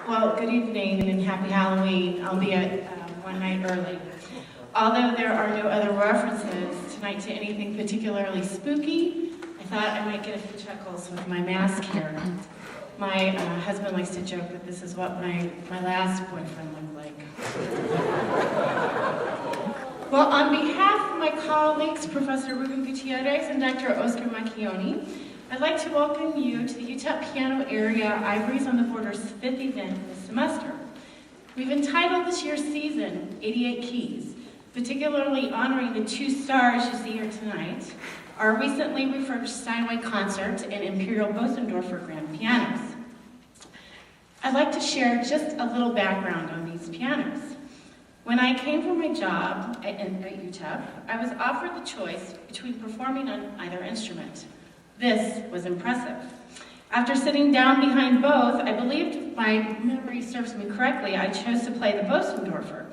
Well, good evening and happy Halloween, albeit one night early. Although there are no other references tonight to anything particularly spooky, I thought I might get a few chuckles with my mask here. My husband likes to joke that this is what my last boyfriend looked like. Well, on behalf of my colleagues, Professor Ruben Gutierrez and Dr. Oscar Macchioni, I'd like to welcome you to the UTEP Piano Area Ivories on the Border's 5th event this semester. We've entitled this year's season 88 Keys, particularly honoring the 2 stars you see here tonight, our recently refurbished Steinway Concert and Imperial Bosendorfer Grand pianos. I'd like to share just a little background on these pianos. When I came for my job at UTEP, I was offered the choice between performing on either instrument. This was impressive. After sitting down behind both, I believed, if my memory serves me correctly, I chose to play the Bosendorfer.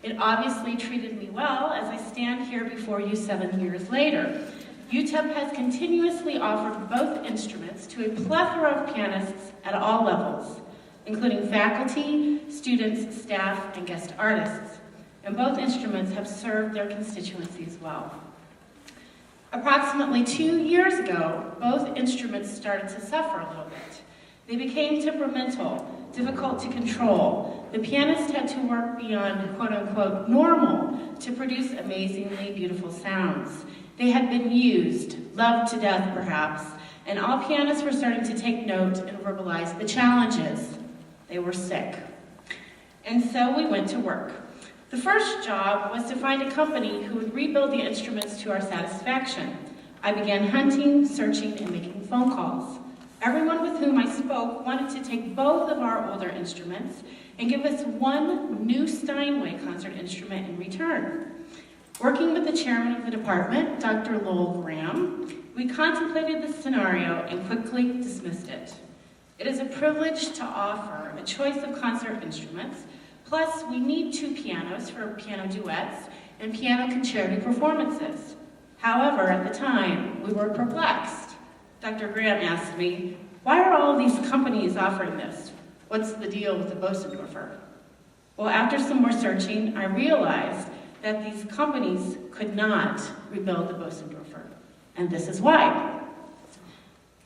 It obviously treated me well as I stand here before you 7 years later. UTEP has continuously offered both instruments to a plethora of pianists at all levels, including faculty, students, staff, and guest artists. And both instruments have served their constituencies well. Approximately 2 years ago, both instruments started to suffer a little bit. They became temperamental, difficult to control. The pianist had to work beyond quote-unquote normal to produce amazingly beautiful sounds. They had been used, loved to death perhaps, and all pianists were starting to take note and verbalize the challenges. They were sick. And so we went to work. The first job was to find a company who would rebuild the instruments to our satisfaction. I began hunting, searching, and making phone calls. Everyone with whom I spoke wanted to take both of our older instruments and give us one new Steinway concert instrument in return. Working with the chairman of the department, Dr. Lowell Graham, we contemplated the scenario and quickly dismissed it. It is a privilege to offer a choice of concert instruments. Plus, we need 2 pianos for piano duets and piano concerto performances. However, at the time, we were perplexed. Dr. Graham asked me, why are all these companies offering this? What's the deal with the Bosendorfer? Well, after some more searching, I realized that these companies could not rebuild the Bosendorfer, and this is why.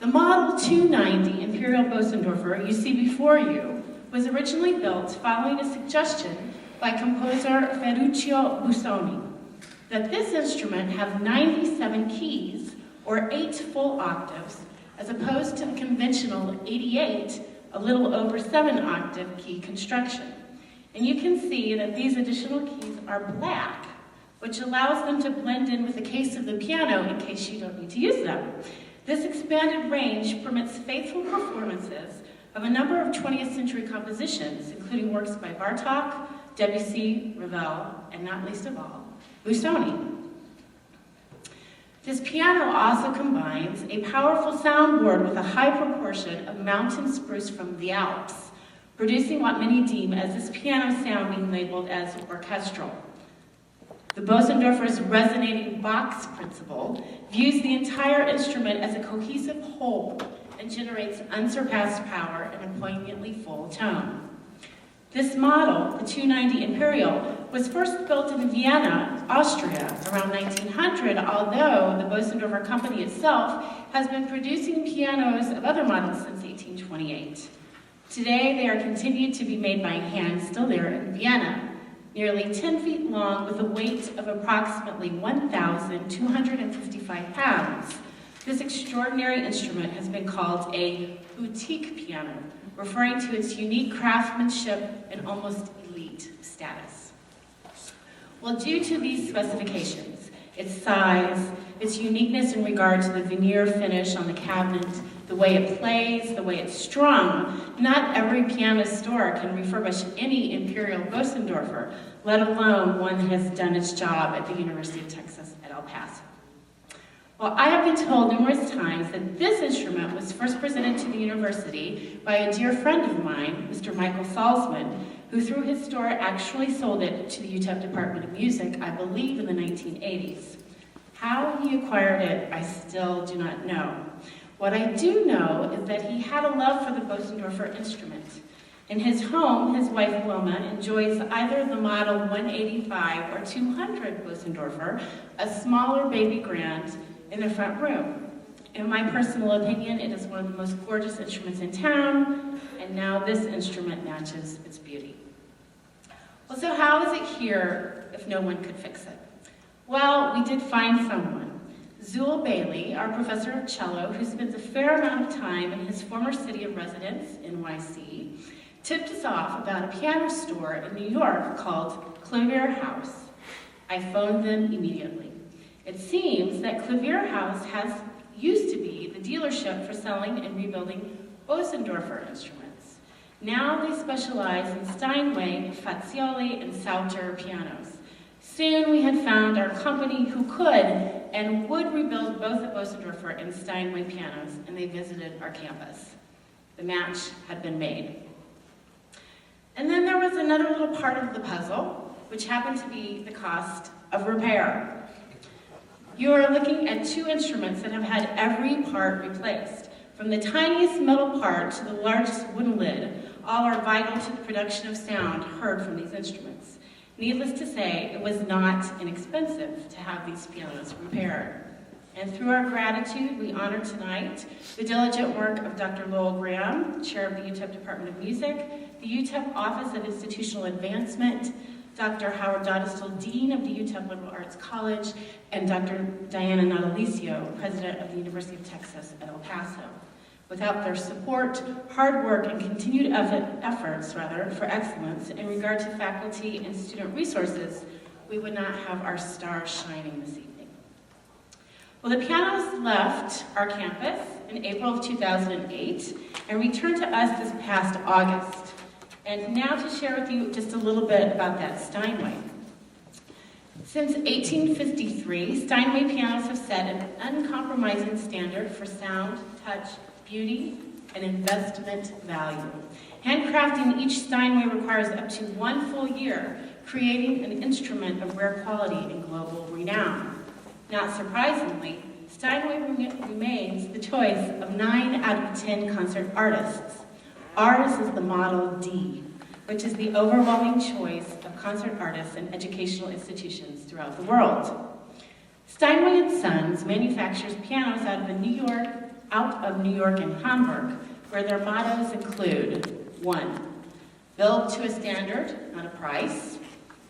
The Model 290 Imperial Bosendorfer you see before you was originally built following a suggestion by composer Ferruccio Busoni that this instrument have 97 keys, or 8 full octaves, as opposed to the conventional 88, a little over 7-octave key construction. And you can see that these additional keys are black, which allows them to blend in with the case of the piano in case you don't need to use them. This expanded range permits faithful performances of a number of 20th century compositions, including works by Bartók, Debussy, Ravel, and not least of all, Busoni. This piano also combines a powerful soundboard with a high proportion of mountain spruce from the Alps, producing what many deem as this piano sound being labeled as orchestral. The Bosendorfer's resonating box principle views the entire instrument as a cohesive whole and generates unsurpassed power and a poignantly full tone. This model, the 290 Imperial, was first built in Vienna, Austria, around 1900, although the Bosendorfer company itself has been producing pianos of other models since 1828. Today, they are continued to be made by hand, still there in Vienna, nearly 10 feet long with a weight of approximately 1,255 pounds. This extraordinary instrument has been called a boutique piano, referring to its unique craftsmanship and almost elite status. Well, due to these specifications, its size, its uniqueness in regard to the veneer finish on the cabinet, the way it plays, the way it's strung, not every piano store can refurbish any Imperial Bosendorfer, let alone one that has done its job at the University of Texas at El Paso. Well, I have been told numerous times that this instrument was first presented to the university by a dear friend of mine, Mr. Michael Salzman, who through his store actually sold it to the UTEP Department of Music, I believe in the 1980s. How he acquired it, I still do not know. What I do know is that he had a love for the Bosendorfer instrument. In his home, his wife Wilma enjoys either the model 185 or 200 Bosendorfer, a smaller baby grand, in the front room. In my personal opinion, it is one of the most gorgeous instruments in town, and now this instrument matches its beauty. Well, so how is it here if no one could fix it? Well, we did find someone. Zool Bailey, our professor of cello, who spends a fair amount of time in his former city of residence, NYC, tipped us off about a piano store in New York called Clavier House. I phoned them immediately. It seems that Clavier House used to be the dealership for selling and rebuilding Bosendorfer instruments. Now they specialize in Steinway, Fazioli, and Sauter pianos. Soon we had found our company who could and would rebuild both the Bosendorfer and Steinway pianos, and they visited our campus. The match had been made. And then there was another little part of the puzzle, which happened to be the cost of repair. You are looking at two instruments that have had every part replaced. From the tiniest metal part to the largest wooden lid, all are vital to the production of sound heard from these instruments. Needless to say, it was not inexpensive to have these pianos repaired. And through our gratitude, we honor tonight the diligent work of Dr. Lowell Graham, Chair of the UTEP Department of Music, the UTEP Office of Institutional Advancement, Dr. Howard Dodestel, Dean of the UTEP Liberal Arts College, and Dr. Diana Natalicio, President of the University of Texas at El Paso. Without their support, hard work, and continued efforts for excellence in regard to faculty and student resources, we would not have our stars shining this evening. Well, the pianos left our campus in April of 2008 and returned to us this past August. And now to share with you just a little bit about that Steinway. Since 1853, Steinway pianos have set an uncompromising standard for sound, touch, beauty, and investment value. Handcrafting each Steinway requires up to 1 full year, creating an instrument of rare quality and global renown. Not surprisingly, Steinway remains the choice of 9 out of 10 concert artists. Ours is the Model D, which is the overwhelming choice of concert artists and educational institutions throughout the world. Steinway & Sons manufactures pianos out of New York and Hamburg, where their mottos include: 1, build to a standard, not a price;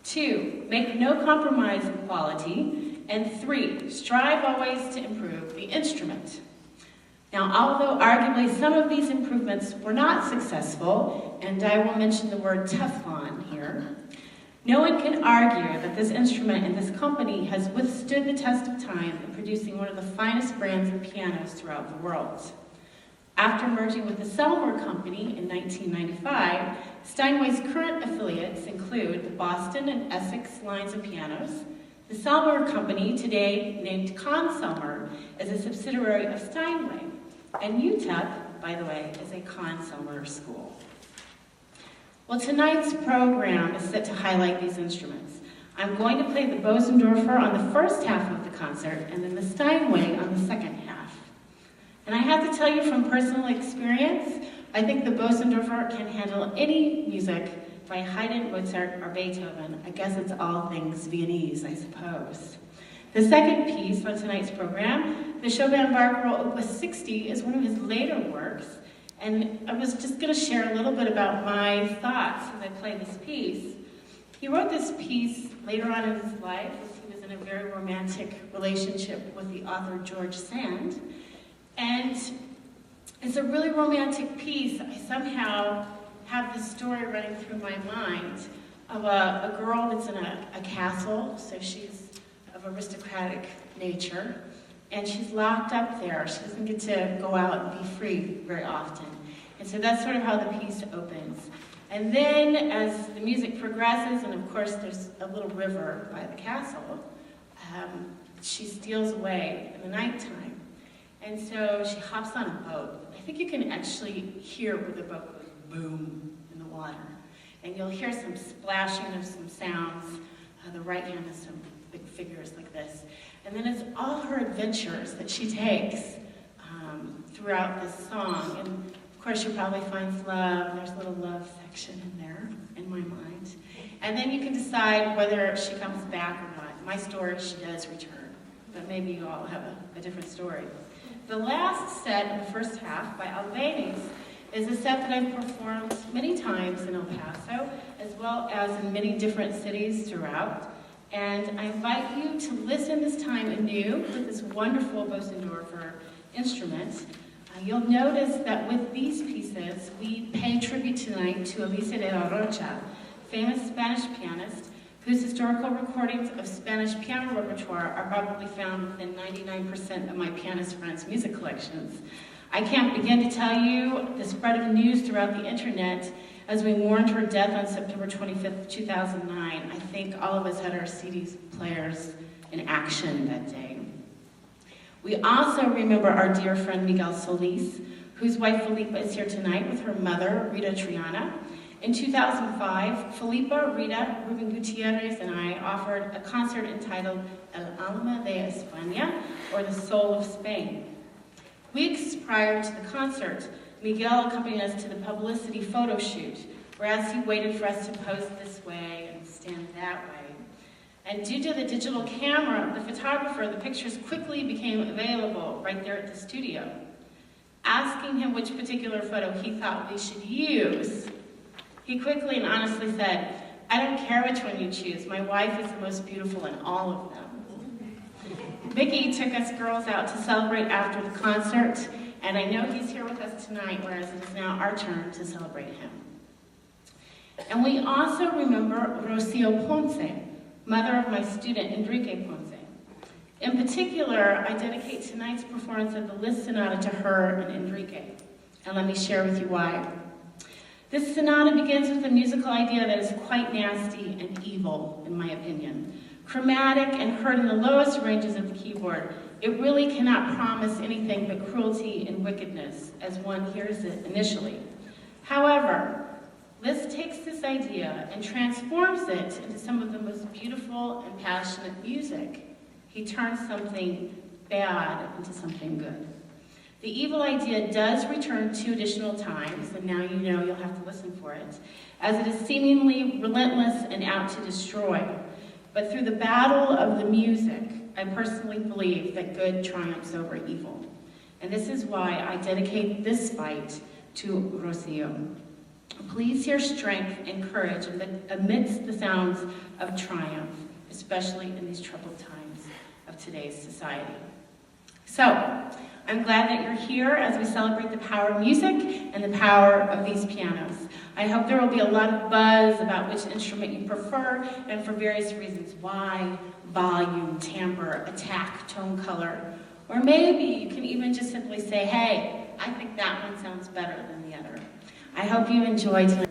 2, make no compromise in quality; and 3, strive always to improve the instrument. Now, although arguably some of these improvements were not successful, and I will mention the word Teflon here, no one can argue that this instrument and this company has withstood the test of time in producing one of the finest brands of pianos throughout the world. After merging with the Selmer Company in 1995, Steinway's current affiliates include the Boston and Essex lines of pianos. The Selmer Company, today named Conn-Selmer, is a subsidiary of Steinway. And UTEP, by the way, is a Conn-Selmer school. Well, tonight's program is set to highlight these instruments. I'm going to play the Bosendorfer on the first half of the concert, and then the Steinway on the second half. And I have to tell you from personal experience, I think the Bosendorfer can handle any music by Haydn, Mozart, or Beethoven. I guess it's all things Viennese, I suppose. The second piece on tonight's program, the Chopin Barcarolle Opus 60, is one of his later works, and I was just going to share a little bit about my thoughts as I play this piece. He wrote this piece later on in his life, as he was in a very romantic relationship with the author George Sand, and it's a really romantic piece. I somehow have this story running through my mind of a girl that's in a castle, so she's of aristocratic nature, and she's locked up there. She doesn't get to go out and be free very often. And so that's sort of how the piece opens. And then as the music progresses, and of course there's a little river by the castle, she steals away in the nighttime. And so she hops on a boat. I think you can actually hear where the boat goes boom in the water. And you'll hear some splashing of some sounds. The right hand has some big figures like this. And then it's all her adventures that she takes throughout this song. And Of course, she probably finds love. There's a little love section in there, in my mind. And then you can decide whether she comes back or not. In my story, she does return, but maybe you all have a different story. The last set in the first half by Albanese is a set that I've performed many times in El Paso, as well as in many different cities throughout. And I invite you to listen this time anew with this wonderful Bosendorfer instrument. You'll notice that with these pieces, we pay tribute tonight to Elisa de la Rocha, famous Spanish pianist, whose historical recordings of Spanish piano repertoire are probably found within 99% of my pianist friends' music collections. I can't begin to tell you the spread of news throughout the internet as we mourned her death on September 25th, 2009. I think all of us had our CD players in action that day. We also remember our dear friend Miguel Solis, whose wife Felipa is here tonight with her mother, Rita Triana. In 2005, Felipa, Rita, Ruben Gutierrez, and I offered a concert entitled El Alma de España, or The Soul of Spain. Weeks prior to the concert, Miguel accompanied us to the publicity photo shoot, whereas he waited for us to pose this way and stand that way. And due to the digital camera of the photographer, the pictures quickly became available right there at the studio. Asking him which particular photo he thought we should use, he quickly and honestly said, "I don't care which one you choose. My wife is the most beautiful in all of them." Mickey took us girls out to celebrate after the concert, and I know he's here with us tonight, whereas it is now our turn to celebrate him. And we also remember Rocio Ponce, mother of my student Enrique Ponce. In particular, I dedicate tonight's performance of the Liszt Sonata to her and Enrique, and let me share with you why. This sonata begins with a musical idea that is quite nasty and evil, in my opinion. Chromatic and heard in the lowest ranges of the keyboard, it really cannot promise anything but cruelty and wickedness, as one hears it initially. However, Liszt takes this idea and transforms it into some of the most beautiful and passionate music. He turns something bad into something good. The evil idea does return 2 additional times, and now you know you'll have to listen for it, as it is seemingly relentless and out to destroy. But through the battle of the music, I personally believe that good triumphs over evil. And this is why I dedicate this fight to Rocio. Please hear strength and courage amidst the sounds of triumph, especially in these troubled times of today's society. So, I'm glad that you're here as we celebrate the power of music and the power of these pianos. I hope there will be a lot of buzz about which instrument you prefer and for various reasons. Why, volume, timbre, attack, tone color. Or maybe you can even just simply say, hey, I think that one sounds better than the other. I hope you enjoyed tonight.